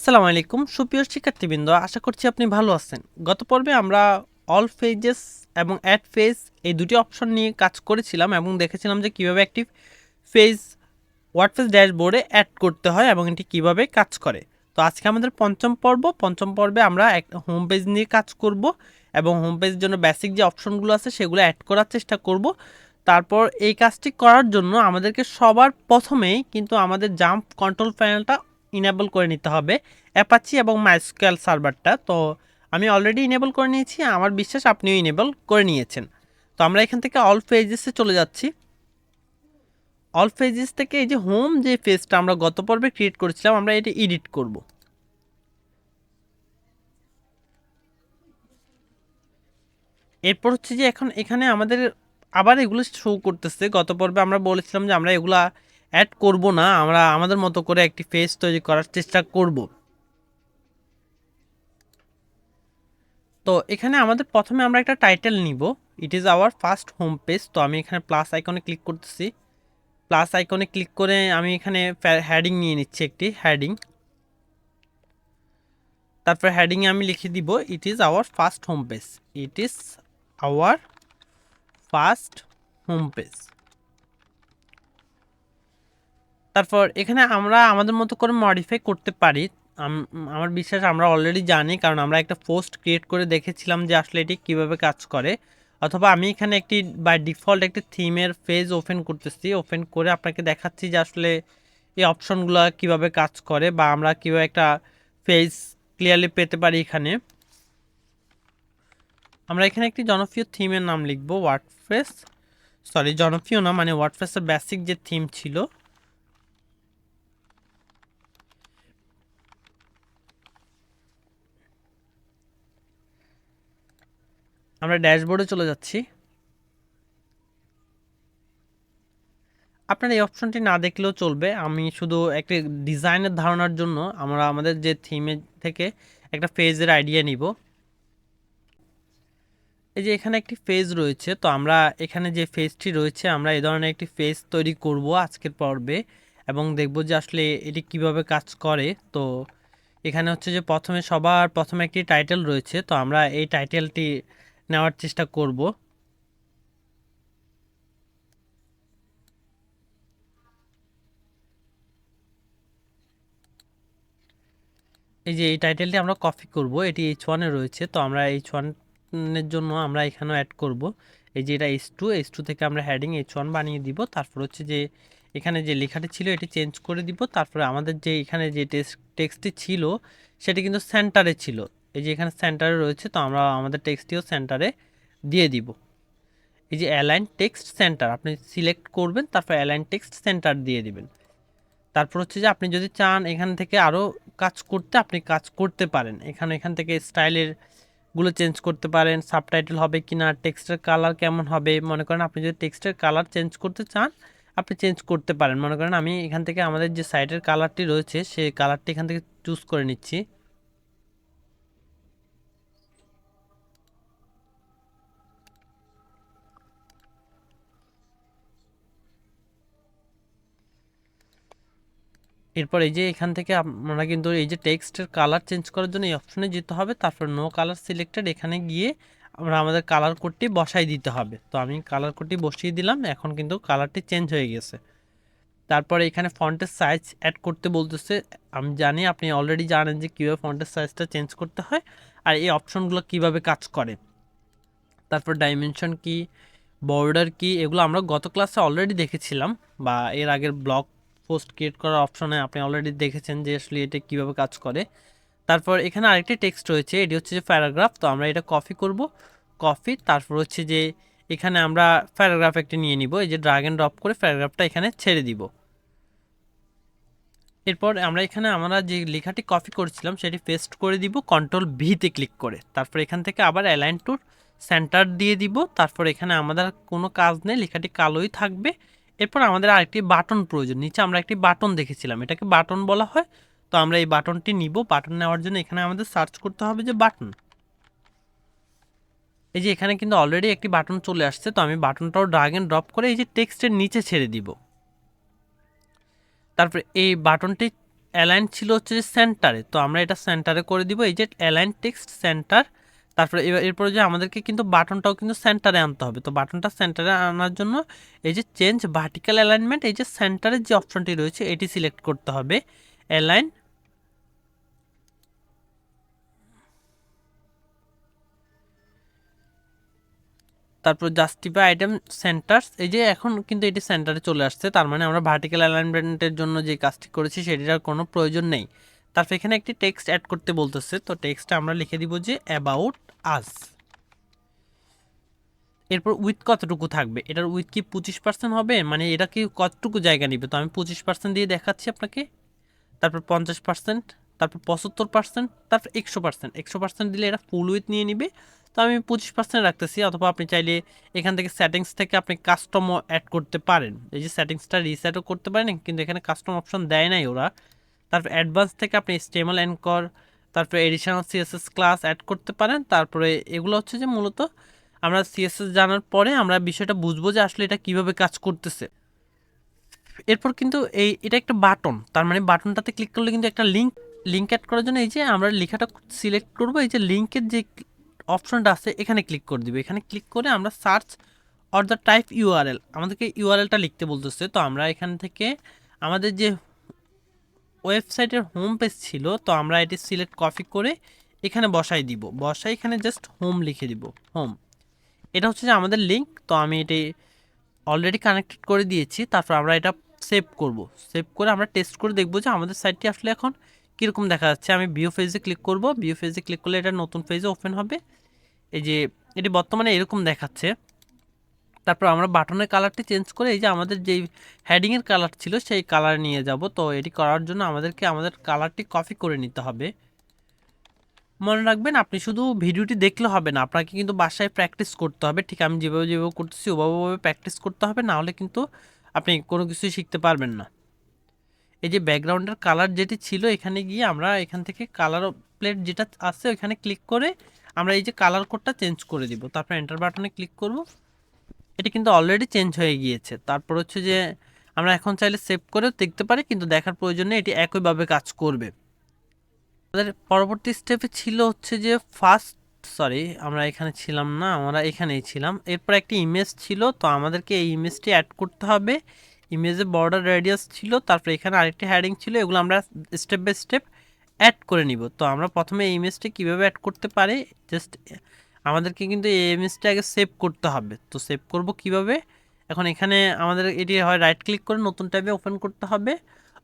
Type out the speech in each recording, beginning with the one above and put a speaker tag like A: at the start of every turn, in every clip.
A: আসসালামু আলাইকুম সুপ্রিয় শিক্ষার্থীবৃন্দ, আশা করছি আপনি ভালো আছেন। গত পর্বে আমরা অল পেজেস এবং অ্যাড পেজ এই দুটি অপশন নিয়ে কাজ করেছিলাম এবং দেখেছিলাম যে কীভাবে একটি পেজ ওয়ার্ডপ্রেস ড্যাশবোর্ডে অ্যাড করতে হয় এবং এটি কীভাবে কাজ করে। তো আজকে আমাদের পঞ্চম পর্বে আমরা এক হোম পেজ নিয়ে কাজ করব এবং হোম পেজের জন্য বেসিক যে অপশনগুলো আছে সেগুলো অ্যাড করার চেষ্টা করব। তারপর এই কাজটি করার জন্য আমাদেরকে সবার প্রথমেই কিন্তু আমাদের জাম্প কন্ট্রোল প্যানেলটা ইনেবল করে নিতে হবে, অ্যাপাচি এবং মাইস্কুয়েল সার্ভারটা। তো আমি অলরেডি ইনেবল করে নিয়েছি, আমার বিশ্বাস আপনিও ইনেবল করে নিয়েছেন। তো আমরা এখান থেকে অল পেজেসে চলে যাচ্ছি। অল পেজেস থেকে এই যে হোম যে পেজটা আমরা গত পর্বে ক্রিয়েট করেছিলাম, আমরা এটা এডিট করব। এরপর হচ্ছে যে এখন এখানে আমাদের আবার এগুলো শো করতেছে। গত পর্বে আমরা বলেছিলাম যে আমরা এগুলা অ্যাড করব না, আমরা আমাদের মতো করে একটি পেজ তৈরি করার চেষ্টা করব। তো এখানে আমাদের প্রথমে আমরা একটা টাইটেল নিব, it is our first home page. তো আমি এখানে প্লাস আইকনে ক্লিক করতেছি। প্লাস আইকনে ক্লিক করে আমি এখানে হেডিং নিয়ে নিচ্ছি, একটি হেডিং। তারপর হেডিংয়ে আমি লিখে দিব it is our first home page, it is our first home page. তারপর এখানে আমরা আমাদের মতো করে মডিফাই করতে পারি। আমার বিশ্বাস আমরা অলরেডি জানি, কারণ আমরা একটা পোস্ট ক্রিয়েট করে দেখেছিলাম যে আসলে এটি কীভাবে কাজ করে। অথবা আমি এখানে একটি বাই ডিফল্ট একটি থিমের পেজ ওপেন করতেছি, ওপেন করে আপনাকে দেখাচ্ছি যে আসলে এই অপশনগুলো কিভাবে কাজ করে বা আমরা কীভাবে একটা পেজ ক্লিয়ারলি পেতে পারি। এখানে আমরা এখানে একটি জনপ্রিয় থিমের নাম লিখব, ওয়ার্ডপ্রেস, সরি জনপ্রিয় না, মানে ওয়ার্ডপ্রেসের বেসিক যে থিম ছিল। আমরা ড্যাশবোর্ডে চলে যাচ্ছি। আপনার এই অপশনটি না দেখলেও চলবে, আমি শুধু একটি ডিজাইনের ধারণার জন্য আমরা আমাদের যে থিমে থেকে একটা পেজের আইডিয়া নিব। এই যে এখানে একটি পেজ রয়েছে, তো আমরা এখানে যে পেজটি রয়েছে আমরা এই ধরনের একটি পেজ তৈরি করব আজকের পর্বে এবং দেখব যে আসলে এটি কিভাবে কাজ করে। তো এখানে হচ্ছে যে সবার প্রথমে একটি টাইটেল রয়েছে, তো আমরা এই টাইটেলটি নেওয়ার চেষ্টা করব। এই যে এই টাইটেলটি আমরা কপি করব, এটি H1 এ রয়েছে, তো আমরা H1 এর জন্য আমরা এখানেও অ্যাড করব। এই যে এটা H2 থেকে আমরা হেডিং H1 বানিয়ে দিব। তারপর হচ্ছে যে এখানে যে লেখাটি ছিল এটি চেঞ্জ করে দিব। তারপরে আমাদের যে এখানে যে টেক্সটটি ছিল সেটি কিন্তু সেন্টারে ছিল, এই যে এখানে সেন্টারে রয়েছে, তো আমরা আমাদের টেক্সটটিও সেন্টারে দিয়ে দিব। এই যে অ্যালাইন টেক্সট সেন্টার আপনি সিলেক্ট করবেন, তারপর অ্যালাইন টেক্সট সেন্টার দিয়ে দিবেন। তারপর হচ্ছে যে আপনি যদি চান এখান থেকে আরও কাজ করতে, আপনি কাজ করতে পারেন। এখান থেকে স্টাইলের গুলো চেঞ্জ করতে পারেন, সাবটাইটেল হবে কিনা, টেক্সটের কালার কেমন হবে। মনে করেন আপনি যদি টেক্সটের কালার চেঞ্জ করতে চান আপনি চেঞ্জ করতে পারেন। মনে করেন আমি এখান থেকে আমাদের যে সাইটের কালারটি রয়েছে সেই কালারটি এখান থেকে চুজ করে নিচ্ছি। এরপর এই যে এখান থেকে আমরা কিন্তু এই যে টেক্সটের কালার চেঞ্জ করার জন্য এই অপশনে যেতে হবে, তারপর নো কালার সিলেক্টেড এখানে গিয়ে আমরা আমাদের কালার কোডটি বসাই দিতে হবে। তো আমি কালার কোডটি বসিয়ে দিলাম, এখন কিন্তু কালারটি চেঞ্জ হয়ে গেছে। তারপরে এখানে ফন্টের সাইজ অ্যাড করতে বলতেছে, আমি জানি আপনি অলরেডি জানেন যে কীভাবে ফন্টের সাইজটা চেঞ্জ করতে হয় আর এই অপশনগুলো কিভাবে কাজ করে। তারপর ডাইমেনশন কি, বর্ডার কি, এগুলো আমরা গত ক্লাসে অলরেডি দেখেছিলাম বা এর আগের ব্লগ পোস্ট ক্রিয়েট করার অপশনে আপনি অলরেডি দেখেছেন যে আসলে এটা কীভাবে কাজ করে। তারপর এখানে আরেকটি টেক্সট রয়েছে, এটি হচ্ছে যে প্যারাগ্রাফ, তো আমরা এটা কপি করব, তারপর হচ্ছে যে এখানে আমরা প্যারাগ্রাফ একটি নিয়ে নিব, এই যে ড্র্যাগ এন্ড ড্রপ করে প্যারাগ্রাফটা এখানে ছেড়ে দিব। এরপর আমরা এখানে আমরা যে লেখাটি কপি করেছিলাম সেটি পেস্ট করে দিব কন্ট্রোল ভিতে ক্লিক করে। তারপর এখান থেকে আবার অ্যালাইন টু সেন্টার দিয়ে দিব। তারপর এখানে আমাদের কোনো কাজ নেই, লেখাটি কালোই থাকবে। এরপর আমাদের আরেকটি বাটন প্রয়োজন, নিচে আমরা একটি বাটন দেখেছিলাম, এটাকে বাটন বলা হয়। তো আমরা এই বাটনটি নিব, বাটন নেওয়ার জন্য এখানে আমাদের সার্চ করতে হবে যে বাটন। এই যে এখানে কিন্তু অলরেডি একটি বাটন চলে আসছে, তো আমি বাটনটাও ড্র্যাগ এন্ড ড্রপ করে এই যে টেক্সটের নিচে ছেড়ে দিব। তারপরে এই বাটনটি অ্যালাইন ছিল হচ্ছে যে সেন্টারে, তো আমরা এটা সেন্টারে করে দিব, এই যে অ্যালাইন টেক্সট সেন্টার। তারপরে এরপরে যে আমাদেরকে কিন্তু বাটনটাও কিন্তু সেন্টারে আনতে হবে, তো বাটনটা সেন্টারে আনার জন্য এই যে চেঞ্জ ভার্টিক্যাল অ্যালাইনমেন্ট, এই যে সেন্টারের যে অপশনটি রয়েছে এটি সিলেক্ট করতে হবে, অ্যালাইন। তারপর জাস্টিফাই আইটেম সেন্টার্স, এই যে এখন কিন্তু এটি সেন্টারে চলে আসছে, তার মানে আমরা ভার্টিক্যাল অ্যালাইনমেন্টের জন্য যে কাজটি করেছি সেটির আর কোনো প্রয়োজন নেই। তারপর এখানে একটি টেক্সট অ্যাড করতে বলতেছে, তো টেক্সটটা আমরা লিখে দিব যে অ্যাবাউট আস। এরপর উইথ কতটুকু থাকবে, এটার উইথ কি 25% হবে, মানে এটা কি কতটুকু জায়গা নিবে, তো আমি 25% দিয়ে দেখাচ্ছি আপনাকে। তারপর 50%, তারপর 75%, তারপর 100%। 100% দিলে এটা ফুল উইথ নিয়ে নিবে, তো আমি 25% রাখতেছি। অথবা আপনি চাইলে এখান থেকে সেটিংস থেকে আপনি কাস্টমও অ্যাড করতে পারেন, এই যে সেটিংসটা রিসেটও করতে পারেন, কিন্তু এখানে কাস্টম অপশন দেয় নাই ওরা। তারপর অ্যাডভান্স থেকে আপনি স্টেমল অ্যানকর, তারপরে এডিশনাল সিএসএস ক্লাস অ্যাড করতে পারেন। তারপরে এগুলো হচ্ছে যে মূলত আমরা সিএসএস জানার পরে আমরা বিষয়টা বুঝবো যে আসলে এটা কিভাবে কাজ করতেছে। এরপর কিন্তু এটা একটা বাটন, তার মানে বাটনটাতে ক্লিক করলে কিন্তু একটা লিঙ্ক অ্যাড করার জন্য এই যে আমরা লেখাটা সিলেক্ট করব, এই যে লিঙ্কের যে অপশনটা আছে এখানে ক্লিক করে দিব। এখানে ক্লিক করে আমরা search or the type URL, আমাদেরকে ইউআরএলটা লিখতে বলতেছে, তো আমরা এখান থেকে আমাদের যে ওয়েবসাইটের হোম পেজ ছিল, তো আমরা এটি সিলেক্ট কপি করে এখানে বসাই দিব, বসাই এখানে জাস্ট হোম লিখে দিব, হোম। এটা হচ্ছে যে আমাদের লিঙ্ক, তো আমি এটি অলরেডি কানেক্টেড করে দিয়েছি। তারপর আমরা এটা সেভ করব, সেভ করে আমরা টেস্ট করে দেখব যে আমাদের সাইটটি আসলে এখন কীরকম দেখা যাচ্ছে। আমি ভিউ পেজে ক্লিক করব, ভিউ পেজে ক্লিক করলে এটা নতুন পেজে ওপেন হবে, এই যে এটি বর্তমানে এরকম দেখাচ্ছে। তারপর আমরা বাটনের কালারটি চেঞ্জ করে এই যে আমাদের যেই হেডিংয়ের কালার ছিল সেই কালার নিয়ে যাব, তো এটি করার জন্য আমাদেরকে আমাদের কালারটি কপি করে নিতে হবে। মনে রাখবেন আপনি শুধু ভিডিওটি দেখলে হবে না, আপনাকে কিন্তু বাসায় প্র্যাকটিস করতে হবে, ঠিক আমি যেভাবে যেভাবে করতেছি ওভাবে প্র্যাকটিস করতে হবে, না হলে কিন্তু আপনি কোনো কিছুই শিখতে পারবেন না। এই যে ব্যাকগ্রাউন্ডের কালার যেটি ছিল এখানে গিয়ে আমরা এখান থেকে কালার প্লেট যেটা আছে ওইখানে ক্লিক করে আমরা এই যে কালার কোডটা চেঞ্জ করে দিব, তারপর এন্টার বাটনে ক্লিক করব। এটি কিন্তু অলরেডি চেঞ্জ হয়ে গিয়েছে। তারপর হচ্ছে যে আমরা এখন চাইলে সেভ করেও দেখতে পারি, কিন্তু দেখার প্রয়োজন নেই, এটি একইভাবে কাজ করবে। আমাদের পরবর্তী স্টেপে ছিল হচ্ছে যে আমরা এখানে ছিলাম না, আমরা এখানেই ছিলাম। এরপর একটি ইমেজ ছিল, তো আমাদেরকে এই ইমেজটি অ্যাড করতে হবে। ইমেজে বর্ডার রেডিয়াস ছিল, তারপর এখানে আরেকটি হ্যাডিং ছিল, এগুলো আমরা স্টেপ বাই স্টেপ অ্যাড করে নিব। তো আমরা প্রথমে এই ইমেজটি কীভাবে অ্যাড করতে পারি, জাস্ট আমাদেরকে কিন্তু এই ইমেজটা আগে সেভ করতে হবে। তো সেভ করব কিভাবে, এখন এখানে আমাদের এটি হয় রাইট ক্লিক করে নতুন ট্যাবে ওপেন করতে হবে,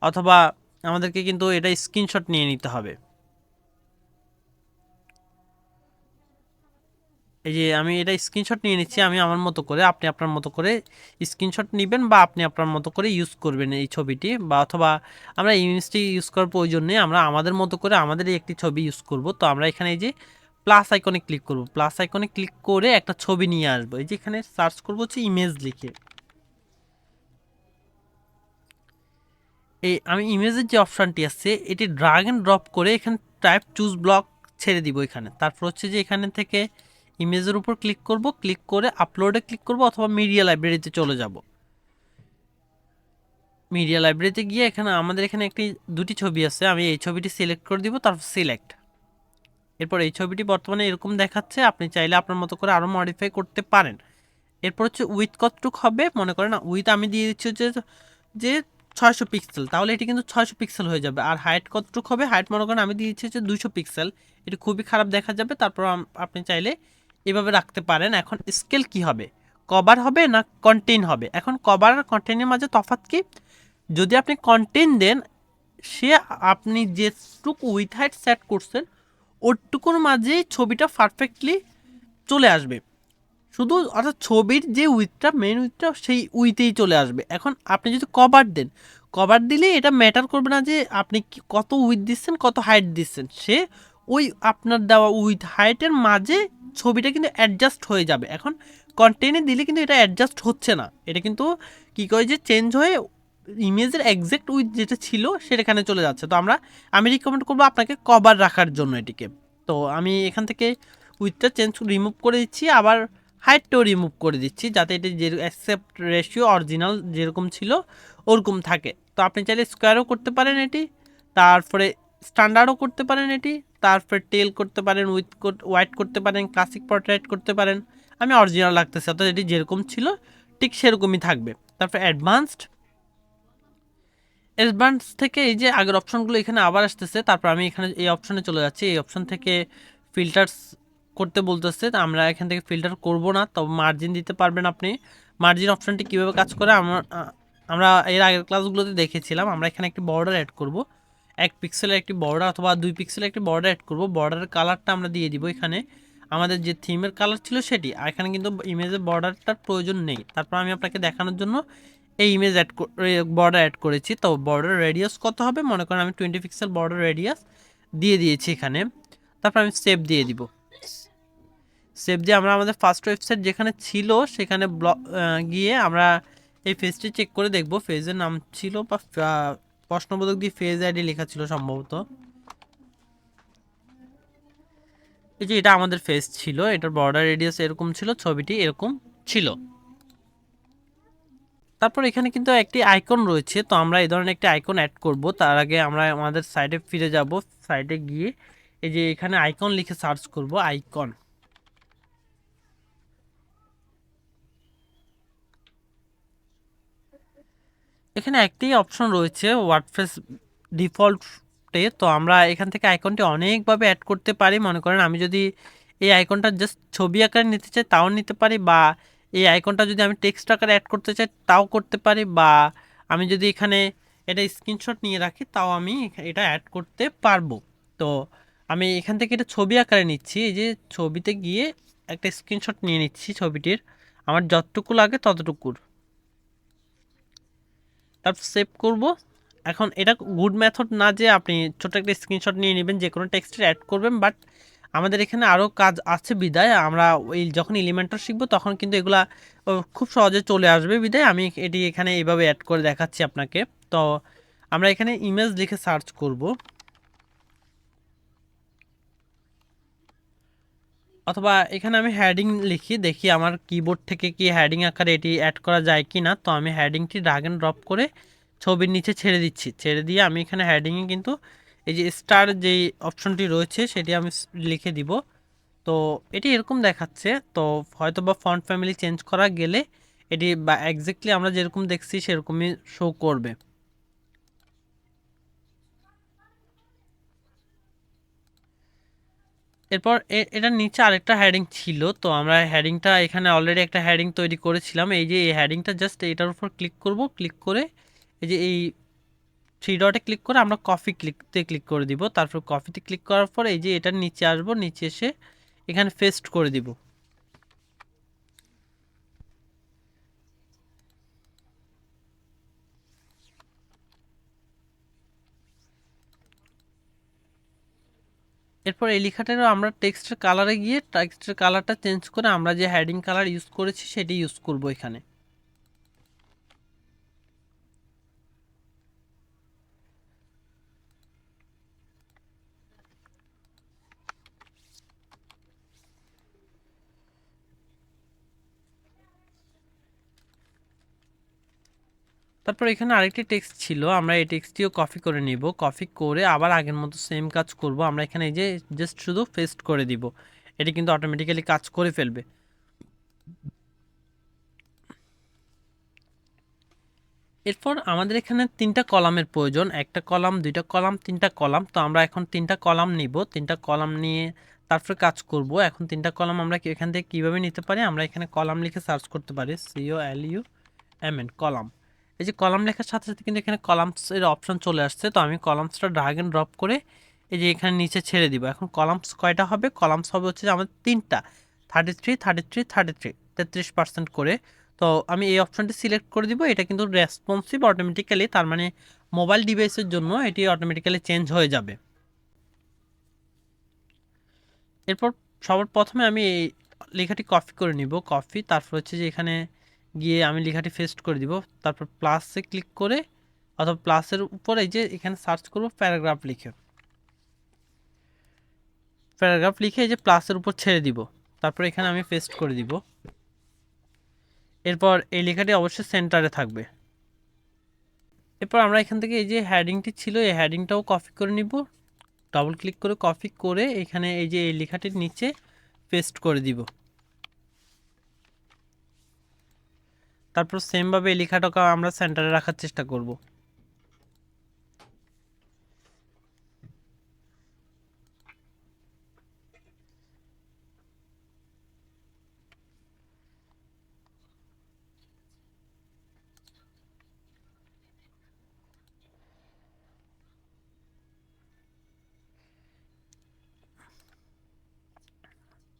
A: অথবা আমাদেরকে কিন্তু এটা স্ক্রিনশট নিয়ে নিতে হবে। এই যে আমি এটা স্ক্রিনশট নিয়ে নিচ্ছি আমি আমার মতো করে, আপনি আপনার মতো করে স্ক্রিনশট নেবেন বা আপনি আপনার মতো করে ইউজ করবেন এই ছবিটি, বা অথবা আমরা ইমেজটি ইউজ করার প্রয়োজন নেই, আমরা আমাদের মতো করে আমাদেরই একটি ছবি ইউজ করব। তো আমরা এখানে এই যে প্লাস আইকনে ক্লিক করব, প্লাস আইকনে ক্লিক করে একটা ছবি নিয়ে আসবো, এই যে এখানে সার্চ করবো হচ্ছে ইমেজ লিখে। এই আমি ইমেজের যে অপশানটি আছে এটি ড্রাগ অ্যান্ড ড্রপ করে এখানে টাইপ চুজ ব্লক ছেড়ে দিব এখানে। তারপর হচ্ছে যে এখানে থেকে ইমেজের উপর ক্লিক করব, ক্লিক করে আপলোডে ক্লিক করব, অথবা মিডিয়া লাইব্রেরিতে চলে যাব। মিডিয়া লাইব্রেরিতে গিয়ে এখানে আমাদের এখানে দুটি ছবি আছে, আমি এই ছবিটি সিলেক্ট করে দিব, তারপর সিলেক্ট। এরপর এই ছবিটি বর্তমানে এরকম দেখাচ্ছে, আপনি চাইলে আপনার মতো করে আরও মডিফাই করতে পারেন। এরপর হচ্ছে উইথ কতটুক হবে, মনে করেন উইথ আমি দিয়ে দিচ্ছি হচ্ছে যে 600 পিক্সেল, তাহলে এটি কিন্তু 600 পিক্সেল হয়ে যাবে। আর হাইট কতটুকু হবে, হাইট মনে করেন আমি দিয়ে দিচ্ছি হচ্ছে 200 পিক্সেল, এটি খুবই খারাপ দেখা যাবে। তারপর আপনি চাইলে এভাবে রাখতে পারেন। এখন স্কেল কি হবে, কভার হবে না কন্টেইন হবে, এখন কভার আর কন্টেইনের মাঝে তফাৎ কি, যদি আপনি কন্টেইন দেন সে আপনি যেটুকু উইথ হাইট সেট করছেন ওটুকুর মাঝেই ছবিটা পারফেক্টলি চলে আসবে, শুধু অর্থাৎ ছবির যে উইথটা মেন উইথটা সেই উইথেই চলে আসবে। এখন আপনি যদি কভার দেন, কভার দিলে এটা ম্যাটার করবে না যে আপনি কত উইথ দিচ্ছেন কত হাইট দিচ্ছেন, সে ওই আপনার দেওয়া উইথ হাইটের মাঝে ছবিটা কিন্তু অ্যাডজাস্ট হয়ে যাবে। এখন কন্টেন্টে দিলে কিন্তু এটা অ্যাডজাস্ট হচ্ছে না, এটা কিন্তু কী করে যে চেঞ্জ হয়ে ইমেজের এক্স্যাক্ট উইথ যেটা ছিল সেখানে চলে যাচ্ছে। তো আমি রিকমেন্ড করবো আপনাকে কভার রাখার জন্য এটিকে। তো আমি এখান থেকে উইথটা রিমুভ করে দিচ্ছি, আবার হাইটটাও রিমুভ করে দিচ্ছি, যাতে এটি যে অ্যাকসেপ্ট রেশিও অরিজিনাল যেরকম ছিল ওরকম থাকে। তো আপনি চাইলে স্কোয়ারও করতে পারেন এটি, তারপরে স্ট্যান্ডার্ডও করতে পারেন এটি, তারপরে টেল করতে পারেন, উইথ হোয়াইট করতে পারেন, ক্লাসিক পোর্ট্রেট করতে পারেন। আমি অরিজিনাল রাখতেছি, অর্থাৎ এটি যেরকম ছিল ঠিক সেরকমই থাকবে। তারপরে অ্যাডভান্সড থেকে এই যে আগের অপশনগুলো এখানে আবার আসতেছে, তারপর আমি এখানে এই অপশনে চলে যাচ্ছি। এই অপশন থেকে ফিল্টার্স করতে বলতেছে, আমরা এখান থেকে ফিল্টার করব না, তবে মার্জিন দিতে পারবেন আপনি। মার্জিন অপশনটি কীভাবে কাজ করে আমরা এর আগের ক্লাসগুলোতে দেখেছিলাম। আমরা এখানে একটি বর্ডার অ্যাড করব, 1 পিক্সেলের একটি বর্ডার অথবা 2 পিক্সেলের একটি বর্ডার অ্যাড করব। বর্ডারের কালারটা আমরা দিয়ে দিব এখানে আমাদের যে থিমের কালার ছিল সেটি। আর এখানে কিন্তু ইমেজের বর্ডারটার প্রয়োজন নেই। তারপর আমি আপনাকে দেখানোর জন্য এই ইমেজ বর্ডার অ্যাড করেছি। তো বর্ডার রেডিয়াস কত হবে, মনে করেন আমি 20 পিক্সেল বর্ডার রেডিয়াস দিয়ে দিয়েছি এখানে। তারপর আমি সেভ দিয়ে দিব। সেভ দিয়ে আমরা আমাদের ফার্স্ট ওয়েবসাইট যেখানে ছিল সেখানে গিয়ে আমরা এই পেজটি চেক করে দেখব। পেজের নাম ছিল বা প্রশ্নবোধক দিয়ে পেজ আইডি লেখা ছিল সম্ভবত। এই যে এটা আমাদের পেজ ছিল, এটার বর্ডার রেডিয়াস এরকম ছিল, ছবিটি এরকম ছিল। তারপর এখানে কিন্তু একটি আইকন রয়েছে, তো আমরা এই ধরনের একটি আইকন অ্যাড করব। তার আগে আমরা আমাদের সাইডে ফিরে যাব। সাইডে গিয়ে এই যে এখানে আইকন লিখে সার্চ করব, আইকন। এখানে একটি অপশন রয়েছে ওয়ার্ডপ্রেস ডিফল্টে, তো আমরা এখান থেকে আইকনটি অনেকভাবে অ্যাড করতে পারি। মনে করেন আমি যদি এই আইকনটা জাস্ট ছবি আকারে নিতে চাই তাও নিতে পারি, বা এই আইকনটা যদি আমি টেক্সট আকারে অ্যাড করতে চাই তাও করতে পারি, বা আমি যদি এখানে এটা স্ক্রিনশট নিয়ে রাখি তাও আমি এটা অ্যাড করতে পারবো। তো আমি এখান থেকে এটা ছবি আকারে নিচ্ছি, এই যে ছবিতে গিয়ে একটা স্ক্রিনশট নিয়ে নিচ্ছি ছবিটির, আমার যতটুকু লাগে ততটুকুর। তারপর সেভ করব। এখন এটা গুড মেথড না যে আপনি ছোট একটা স্ক্রিনশট নিয়ে নেবেন যে কোনো টেক্সটের অ্যাড করবেন, বাট আমাদের এখানে আরও কাজ আছে বিদায় আমরা ওই যখন এলিমেন্টর শিখবো তখন কিন্তু এগুলা খুব সহজে চলে আসবে বিদায় আমি এটি এখানে এইভাবে অ্যাড করে দেখাচ্ছি আপনাকে। তো আমরা এখানে ইমেজ লিখে সার্চ করব, অথবা এখানে আমি হ্যাডিং লিখি, দেখি আমার কিবোর্ড থেকে কি হ্যাডিং আকারে এটি অ্যাড করা যায় কি না। তো আমি হ্যাডিংটি ড্র্যাগ এন্ড ড্রপ করে ছবির নিচে ছেড়ে দিচ্ছি। ছেড়ে দিয়ে আমি এখানে হ্যাডিংয়ে কিন্তু এই যে স্টার যেই অপশনটি রয়েছে সেটি আমি লিখে দিব। তো এটি এরকম দেখাচ্ছে। তো হয়তো বা ফন্ট ফ্যামিলি চেঞ্জ করা গেলে এটি বা এক্স্যাক্টলি আমরা যেরকম দেখছি সেরকমই শো করবে। এরপর এটার নিচে আরেকটা হেডিং ছিল, তো আমরা হেডিংটা এখানে অলরেডি একটা হেডিং তৈরি করেছিলাম। এই যে এই হেডিংটা জাস্ট এটার উপর ক্লিক করব, ক্লিক করে এই যে এই থ্রি ডটে ক্লিক করে আমরা ক্লিক করে দিব। তারপর কপিতে ক্লিক করার পর এই যে এটার নিচে আসব, নিচে এসে এখানে পেস্ট করে দিব। এরপর এই লেখাটারও আমরা টেক্সটের কালারে গিয়ে টেক্সটের কালারটা চেঞ্জ করে আমরা যে হেডিং কালার ইউজ করেছি সেটি ইউজ করব এখানে। তারপর এখানে আরেকটি টেক্সট ছিল, আমরা এই টেক্সটটিও কপি করে নিব। কপি করে আবার আগের মতো সেম কাজ করব। আমরা এখানে এই যে জাস্ট শুধু পেস্ট করে দিব, এটি কিন্তু অটোমেটিক্যালি কাজ করে ফেলবে। এরপর আমাদের এখানে 3টা কলামের প্রয়োজন, একটা কলাম, 2টা কলাম, 3টা কলাম। তো আমরা এখন 3টা কলাম নিব, 3টা কলাম নিয়ে তারপরে কাজ করব। এখন 3টা কলাম আমরা এখান থেকে কীভাবে নিতে পারি, আমরা এখানে কলাম লিখে সার্চ করতে পারি, COLUMN কলাম। এই যে কলাম লেখার সাথে সাথে কিন্তু এখানে কলামসের অপশন চলে আসছে। তো আমি কলামসটা ড্র্যাগ এন্ড ড্রপ করে এই যে এখানে নিচে ছেড়ে দিব। এখন কলামস কয়টা হবে, কলামস হবে হচ্ছে যে আমাদের 3টা, 33 33 33 33% করে। তো আমি এই অপশনটি সিলেক্ট করে দিব। এটা কিন্তু রেসপন্সিভ অটোমেটিক্যালি, তার মানে মোবাইল ডিভাইসের জন্য এটি অটোমেটিক্যালি চেঞ্জ হয়ে যাবে। এরপর সবার প্রথমে আমি এই লেখাটি কপি করে নিব, কপি, তারপর হচ্ছে যে এখানে গিয়ে আমি লেখাটি পেস্ট করে দিব। তারপর প্লাসে ক্লিক করে অথবা প্লাসের উপর এই যে এখানে সার্চ করব প্যারাগ্রাফ লিখে, প্যারাগ্রাফ লিখে এই যে প্লাসের উপর ছেড়ে দিব। তারপর এখানে আমি পেস্ট করে দিব। এরপর এই লেখাটি অবশ্যই সেন্টারে থাকবে। এরপর আমরা এখান থেকে এই যে হেডিংটি ছিল এই হেডিংটাও কপি করে নিব, ডবল ক্লিক করে কপি করে এখানে এই যে এই লেখাটির নিচে পেস্ট করে দিব। তারপর সেমভাবে এই লেখাটাকে আমরা সেন্টারে রাখার চেষ্টা করব।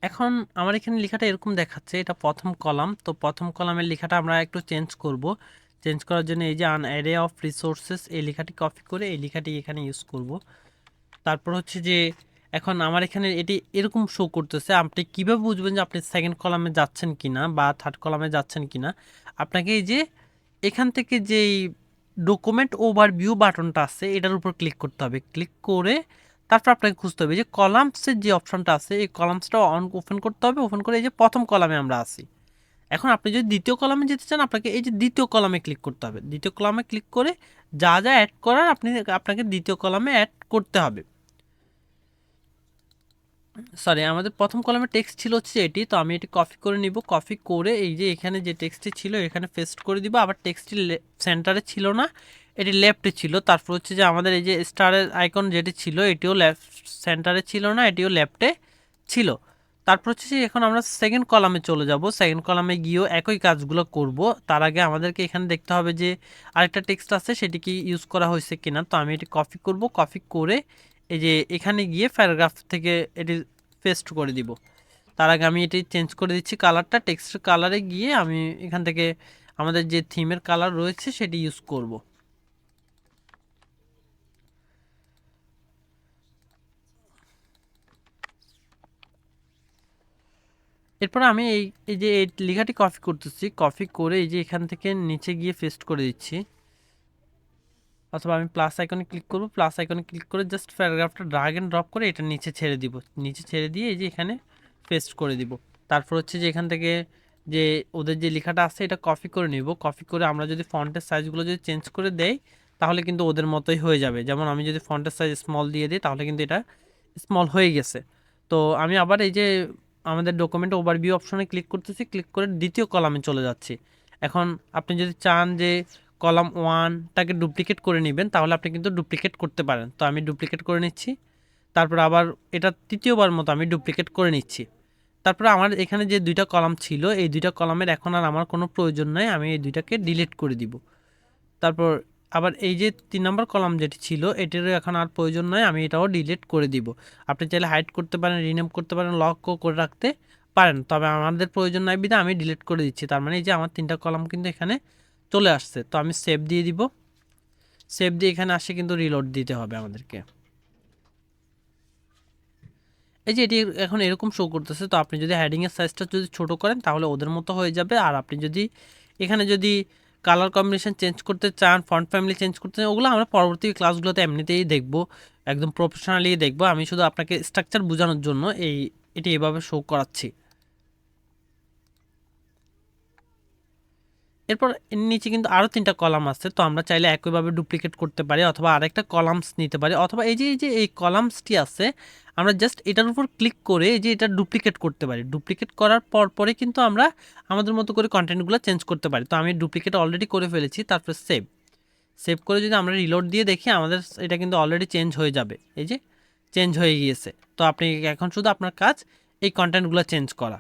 A: এখন আমার এখানে লেখাটা এরকম দেখাচ্ছে, এটা প্রথম কলাম। তো প্রথম কলামের লেখাটা আমরা একটু চেঞ্জ করব। চেঞ্জ করার জন্য এই যে আন অ্যারে অফ রিসোর্সেস এই লেখাটি কপি করে এই লেখাটি এখানে ইউজ করব। তারপর হচ্ছে যে এখন আমার এখানে এটি এরকম শো করতেছে, আপনি কিভাবে বুঝবেন যে আপনি সেকেন্ড কলামে যাচ্ছেন কিনা বা থার্ড কলামে যাচ্ছেন কিনা? আপনাকে এই যে এখান থেকে যেই ডকুমেন্ট ওভারভিউ বাটনটা আছে এটার উপর ক্লিক করতে হবে। ক্লিক করে তারপর আপনাকে খুঁজতে হবে যে কলামসের যে অপশনটা আছে এই কলামসটা অন ওপেন করতে হবে। ওপেন করে এই যে প্রথম কলামে আমরা আছি। এখন আপনি যদি দ্বিতীয় কলামে যেতে চান আপনাকে এই যে দ্বিতীয় কলামে ক্লিক করতে হবে। দ্বিতীয় কলামে ক্লিক করে যা যা অ্যাড করার আপনাকে দ্বিতীয় কলামে অ্যাড করতে হবে। সরি, আমাদের প্রথম কলামে টেক্সট ছিল হচ্ছে এটি, তো আমি এটি কপি করে নিব। কপি করে এই যে এখানে যে টেক্সটটি ছিল এখানে পেস্ট করে দিব। আবার টেক্সটটি সেন্টারে ছিল না, এটি লেফটে ছিল। তারপর হচ্ছে যে আমাদের এই যে স্টারের আইকন যেটি ছিল এটিও লেফট সেন্টারে ছিল না, এটিও লেফটে ছিল। তারপর হচ্ছে যে এখন আমরা সেকেন্ড কলামে চলে যাব। সেকেন্ড কলামে গিয়েও একই কাজগুলো করব। তার আগে আমাদেরকে এখানে দেখতে হবে যে আরেকটা টেক্সট আছে সেটি কি ইউজ করা হয়েছে কিনা। তো আমি এটি কপি করব, কপি করে এই যে এখানে গিয়ে প্যারাগ্রাফ থেকে এটি পেস্ট করে দিব। তার আগে আমি এটি চেঞ্জ করে দিচ্ছি কালারটা, টেক্সটের কালারে গিয়ে আমি এখান থেকে আমাদের যে থিমের কালার রয়েছে সেটি ইউজ করব। এরপর আমি এই এই যে এই লেখাটি কপি করতেছি, কপি করে এই যে এখান থেকে নিচে গিয়ে পেস্ট করে দিচ্ছি। অথবা আমি প্লাস আইকনে ক্লিক করব, প্লাস আইকনে ক্লিক করে জাস্ট প্যারাগ্রাফটা ড্র্যাগ এন্ড ড্রপ করে এটা নিচে ছেড়ে দিব। নিচে ছেড়ে দিয়ে এই যে এখানে পেস্ট করে দিব। তারপর হচ্ছে যে এখান থেকে যে ওদের যে লেখাটা আছে এটা কপি করে নিব। কপি করে আমরা যদি ফন্টের সাইজগুলো যদি চেঞ্জ করে দেই তাহলে কিন্তু ওদের মতোই হয়ে যাবে। যেমন আমি যদি ফন্টের সাইজ স্মল দিয়ে দিই তাহলে কিন্তু এটা স্মল হয়ে গেছে। তো আমি আবার এই যে আমাদের ডকুমেন্ট ওভারভিউ অপশনে ক্লিক করতেছি, ক্লিক করে দ্বিতীয় কলামে চলে যাচ্ছি। এখন আপনি যদি চান যে কলাম ওয়ানটাকে ডুপ্লিকেট করে নেবেন তাহলে আপনি কিন্তু ডুপ্লিকেট করতে পারেন। তো আমি ডুপ্লিকেট করে নিচ্ছি। তারপর আবার এটা তৃতীয়বার মতো আমি ডুপ্লিকেট করে নিচ্ছি। তারপরে আমার এখানে যে দুইটা কলাম ছিল এই দুইটা কলামের এখন আর আমার কোনো প্রয়োজন নাই, আমি এই দুইটাকে ডিলিট করে দিব। তারপর আবার এই যে ৩ নম্বর কলাম যেটি ছিল এটিরও এখন আর প্রয়োজন নয়, আমি এটাও ডিলিট করে দিব। আপনি চাইলে হাইড করতে পারেন, রিনেম করতে পারেন, লকও করে রাখতে পারেন, তবে আমাদের প্রয়োজন নাই বিধায় আমি ডিলিট করে দিচ্ছি। তার মানে এই যে আমার ৩টা কলাম কিন্তু এখানে চলে আসছে। তো আমি সেভ দিয়ে দিব। সেভ দিয়ে এখানে আসে কিন্তু রিলোড দিতে হবে আমাদেরকে। এই যে এটি এখন এরকম শো করতেছে। তো আপনি যদি হেডিংয়ের সাইজটা যদি ছোট করেন তাহলে ওদের মতো হয়ে যাবে। আর আপনি যদি এখানে যদি কালার কম্বিনেশন চেঞ্জ করতে চান, ফন্ট ফ্যামিলি চেঞ্জ করতে চান, ওগুলো আমরা পরবর্তী ক্লাসগুলোতে এমনিতেই দেখব, একদম প্রফেশনালি দেখব। আমি শুধু আপনাকে স্ট্রাকচার বোঝানোর জন্য এটি এভাবে শো করাচ্ছি। এরপর এর নিচে কিন্তু আরও ৩টা কলাম আছে। তো আমরা চাইলে একইভাবে ডুপ্লিকেট করতে পারি অথবা আরেকটা কলামস নিতে পারি, অথবা এই যে এই কলামসটি আছে আমরা জাস্ট এটার উপর ক্লিক করে এই যে এটা ডুপ্লিকেট করতে পারি। ডুপ্লিকেট করার পরে কিন্তু আমরা আমাদের মতো করে কন্টেন্টগুলো চেঞ্জ করতে পারি। তো আমি ডুপ্লিকেট অলরেডি করে ফেলেছি। তারপর সেভ সেভ করে যদি আমরা রিলোড দিয়ে দেখি আমাদের এটা কিন্তু অলরেডি চেঞ্জ হয়ে যাবে। এই যে চেঞ্জ হয়ে গিয়েছে। তো আপনি এখন শুধু আপনার কাজ এই কন্টেন্টগুলো চেঞ্জ করা।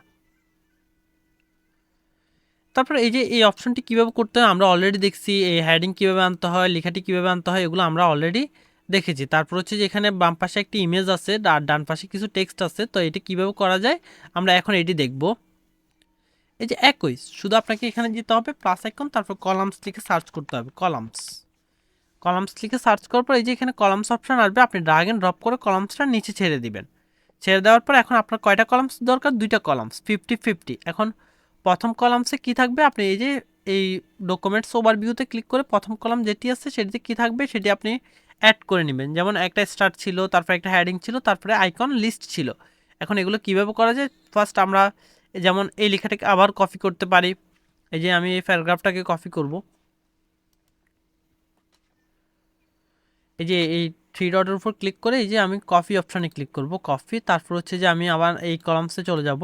A: তারপর এই যে এই অপশনটি কীভাবে করতে হয় আমরা অলরেডি দেখছি। এই হেডিং কীভাবে আনতে হয়, লেখাটি কীভাবে আনতে হয় এগুলো আমরা অলরেডি দেখেছি। তারপর হচ্ছে যে এখানে বাম পাশে একটি ইমেজ আছে আর ডান পাশে কিছু টেক্সট আছে। তো এটি কীভাবে করা যায় আমরা এখন এটি দেখব। এই যে একই, শুধু আপনাকে এখানে যেতে হবে প্লাস আইকন, তারপর কলামস লিখে সার্চ করতে হবে। কলামস কলামস লিখে সার্চ করার পর এই যে এখানে কলামস অপশন আসবে, আপনি ড্র্যাগ এন্ড ড্রপ করে কলামসটা নিচে ছেড়ে দিবেন। ছেড়ে দেওয়ার পর এখন আপনার কয়টা কলামস দরকার? 2টা কলামস, 50-50। এখন প্রথম কলামসে কি থাকবে আপনি এই যে এই ডকুমেন্টস ওভারভিউতে ক্লিক করে প্রথম কলাম যেটি আছে সেটিতে কি থাকবে সেটি আপনি অ্যাড করে নেবেন। যেমন একটা স্টার্ট ছিল, তারপরে একটা হেডিং ছিল, তারপরে আইকন লিস্ট ছিল। এখন এগুলো কিভাবে করা যায়? ফার্স্ট আমরা যেমন এই লেখাটাকে আবার কপি করতে পারি। এই যে আমি এই প্যারাগ্রাফটাকে কপি করব। এই যে এই থ্রি ডটের উপর ক্লিক করে এই যে আমি কপি অপশানে ক্লিক করব, কপি। তারপর হচ্ছে যে আমি আবার এই কলামসে চলে যাব,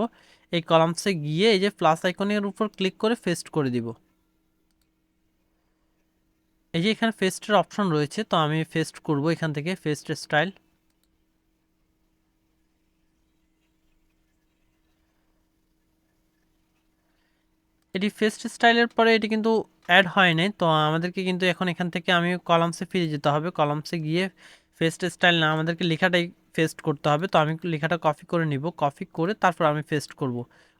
A: এই কলামসে গিয়ে এই যে প্লাস আইকনের উপর ক্লিক করে পেস্ট করে দিব। এই যে এখানে পেস্টের অপশন রয়েছে, তো আমি পেস্ট করব এখান থেকে, পেস্ট স্টাইল। এটি পেস্ট স্টাইলের পরে এটি কিন্তু অ্যাড হয় নাই, তো আমাদেরকে কিন্তু এখন এখান থেকে আমি কলামসে ফিরে যেতে হবে, কলামসে গিয়ে পেস্ট স্টাইল না আমাদেরকে লেখাটাই পেস্ট করতে হবে। তো আমি লেখাটা কপি করে নিব, কপি করে তারপর আমি পেস্ট করব।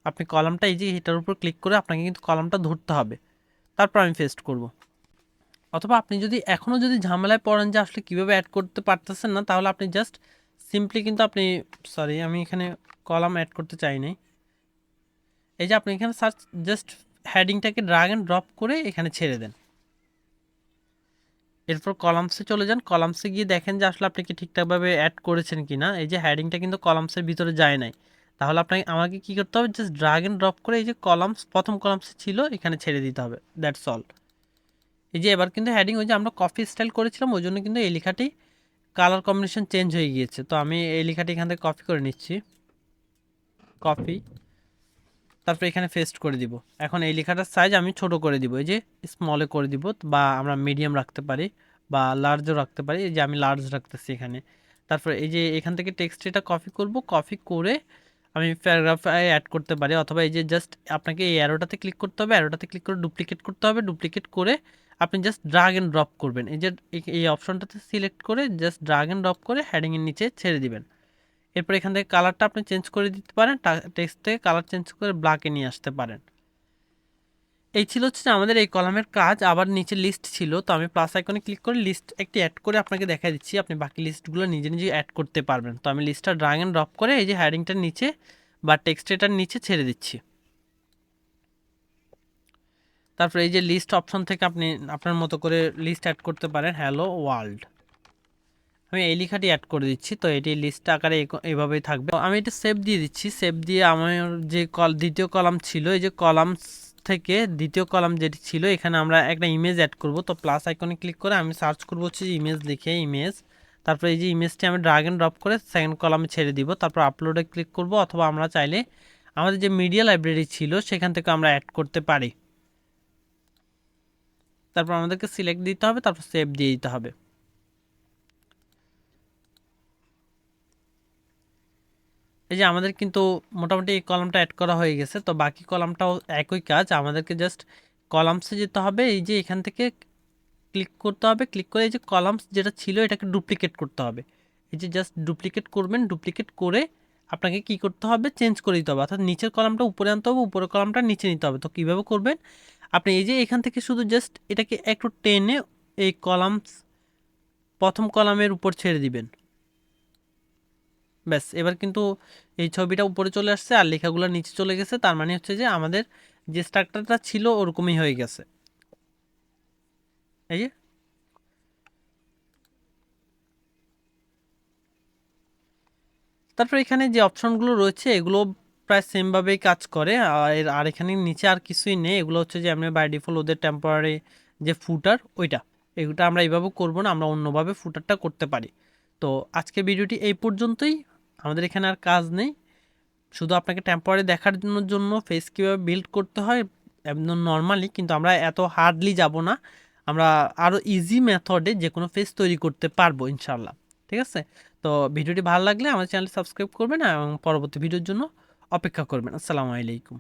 A: আপনি কলামটা এই যে এটার উপর ক্লিক করে আপনাকে কিন্তু কলামটা ধরতে হবে, তারপর আমি পেস্ট করব। অথবা আপনি যদি এখনও যদি ঝামেলায় পড়েন যে আসলে কীভাবে অ্যাড করতে পারতেছেন না, তাহলে আপনি জাস্ট সিম্পলি কিন্তু আপনি, সরি আমি এখানে কলাম অ্যাড করতে চাই নাই, এই যে আপনি এখানে সার্চ জাস্ট হেডিংটাকে ড্রাগ অ্যান্ড ড্রপ করে এখানে ছেড়ে দেন। এরপর কলামসে চলে যান, কলামসে গিয়ে দেখেন যে আসলে আপনি কি ঠিকঠাকভাবে অ্যাড করেছেন কি না। এই যে হেডিংটা কিন্তু কলামসের ভিতরে যায় নাই, তাহলে আপনাকে আমাকে কি করতে হবে, জাস্ট ড্রাগ অ্যান্ড ড্রপ করে এই যে কলামস প্রথম কলামসে ছিল এখানে ছেড়ে দিতে হবে, দ্যাটস অল। এই যে এবার কিন্তু হেডিং ওই যে আমরা কপি স্টাইল করেছিলাম ওই জন্য কিন্তু এই লেখাটি কালার কম্বিনেশন চেঞ্জ হয়ে গিয়েছে। তো আমি এই লেখাটি এখান থেকে কপি করে নিচ্ছি, কপি, তারপর এখানে পেস্ট করে দিব। এখন এই লেখাটার সাইজ আমি ছোট করে দিব, এই যে স্মলে করে দিব, বা আমরা মিডিয়াম রাখতে পারি বা লার্জও রাখতে পারি। এই যে আমি লার্জ রাখতেছি এখানে। তারপর এই যে এখান থেকে টেক্সট এটা কপি করব, কপি করে আমি প্যারাগ্রাফে অ্যাড করতে পারি, অথবা এই যে জাস্ট আপনাকে এই অ্যারোটাতে ক্লিক করতে হবে, অ্যারোটাতে ক্লিক করে ডুপ্লিকেট করতে হবে, ডুপ্লিকেট করে আপনি জাস্ট ড্রাগ অ্যান্ড ড্রপ করবেন। এই যে এই অপশনটাতে সিলেক্ট করে জাস্ট ড্রাগ অ্যান্ড ড্রপ করে হেডিংয়ের নিচে ছেড়ে দিবেন। এরপর এখান থেকে কালারটা আপনি চেঞ্জ করে দিতে পারেন, টেক্সট থেকে কালার চেঞ্জ করে ব্ল্যাকে নিয়ে আসতে পারেন। এই ছিল হচ্ছে আমাদের এই কলামের কাজ। আবার নিচে লিস্ট ছিল, তো আমি প্লাস আইকনে ক্লিক করে লিস্ট একটি অ্যাড করে আপনাকে দেখা দিচ্ছি, আপনি বাকি লিস্টগুলো নিজে নিজে অ্যাড করতে পারবেন। তো আমি লিস্টটা ড্র্যাগ অ্যান্ড ড্রপ করে এই যে হেডিংটার নিচে বা টেক্সটের নিচে ছেড়ে দিচ্ছি। তারপর এই যে লিস্ট অপশন থেকে আপনি আপনার মতো করে লিস্ট অ্যাড করতে পারেন, হ্যালো ওয়ার্ল্ড। আমি এই লেখাটি অ্যাড করে দিচ্ছি, তো এটি লিস্ট আকারে এইভাবেই থাকবে। তো আমি এটা সেভ দিয়ে দিচ্ছি, সেভ দিয়ে আমার যে দ্বিতীয় কলাম ছিল, এই যে কলাম থেকে দ্বিতীয় কলাম যেটি ছিল এখানে আমরা একটা ইমেজ অ্যাড করব। তো প্লাস আইকনে ক্লিক করে আমি সার্চ করব হচ্ছে ইমেজ লিখে, ইমেজ। তারপর এই যে ইমেজটি আমি ড্র্যাগ অ্যান্ড ড্রপ করে সেকেন্ড কলামে ছেড়ে দিব, তারপর আপলোডে ক্লিক করব, অথবা আমরা চাইলে আমাদের যে মিডিয়া লাইব্রেরি ছিল সেখান থেকে আমরা অ্যাড করতে পারি। তারপর আমাদেরকে সিলেক্ট দিতে হবে, তারপর সেভ দিয়ে দিতে হবে। এই যে আমাদের কিন্তু মোটামুটি এই কলামটা অ্যাড করা হয়ে গেছে। তো বাকি কলামটাও একই কাজ, আমাদেরকে জাস্ট কলামসে যেতে হবে, এই যে এখান থেকে ক্লিক করতে হবে, ক্লিক করে এই যে কলামস যেটা ছিল এটাকে ডুপ্লিকেট করতে হবে। এই যে জাস্ট ডুপ্লিকেট করবেন, ডুপ্লিকেট করে আপনাকে কি করতে হবে, চেঞ্জ করে দিতে হবে, অর্থাৎ নিচের কলামটা উপরে আনতে হবে, উপরের কলামটা নিচে নিতে হবে। তো কীভাবে করবেন, আপনি এই যে এখান থেকে শুধু জাস্ট এটাকে একটু টেনে এই কলামস প্রথম কলামের উপর ছেড়ে দিবেন, ব্যাস। এবার কিন্তু এই ছবিটা উপরে চলে আসছে আর লেখাগুলো নিচে চলে গেছে, তার মানে হচ্ছে যে আমাদের যে স্ট্রাকচারটা ছিল ওরকমই হয়ে গেছে। এই যে তারপর এখানে যে অপশনগুলো রয়েছে এগুলো প্রায় সেমভাবেই কাজ করে। আর এখানে নিচে আর কিছুই নেই, এগুলো হচ্ছে যে আমরা বাই ডিফল্ট ওদের টেম্পোরারি যে ফুটার এগুলো আমরা এইভাবে করব না, আমরা অন্যভাবে ফুটারটা করতে পারি। তো আজকে ভিডিওটি এই পর্যন্তই, আমাদের এখানে আর কাজ নেই, শুধু আপনাকে টেম্পোরারি দেখার জন্য ফেস কীভাবে বিল্ড করতে হয় একদম নর্মালি, কিন্তু আমরা এত হার্ডলি যাব না, আমরা আরও ইজি মেথডে যে কোনো ফেস তৈরি করতে পারবো ইনশাল্লাহ। ঠিক আছে, তো ভিডিওটি ভালো লাগলে আমার চ্যানেলটি সাবস্ক্রাইব করবেন এবং পরবর্তী ভিডিওর জন্য অপেক্ষা করবেন। আসসালামু আলাইকুম।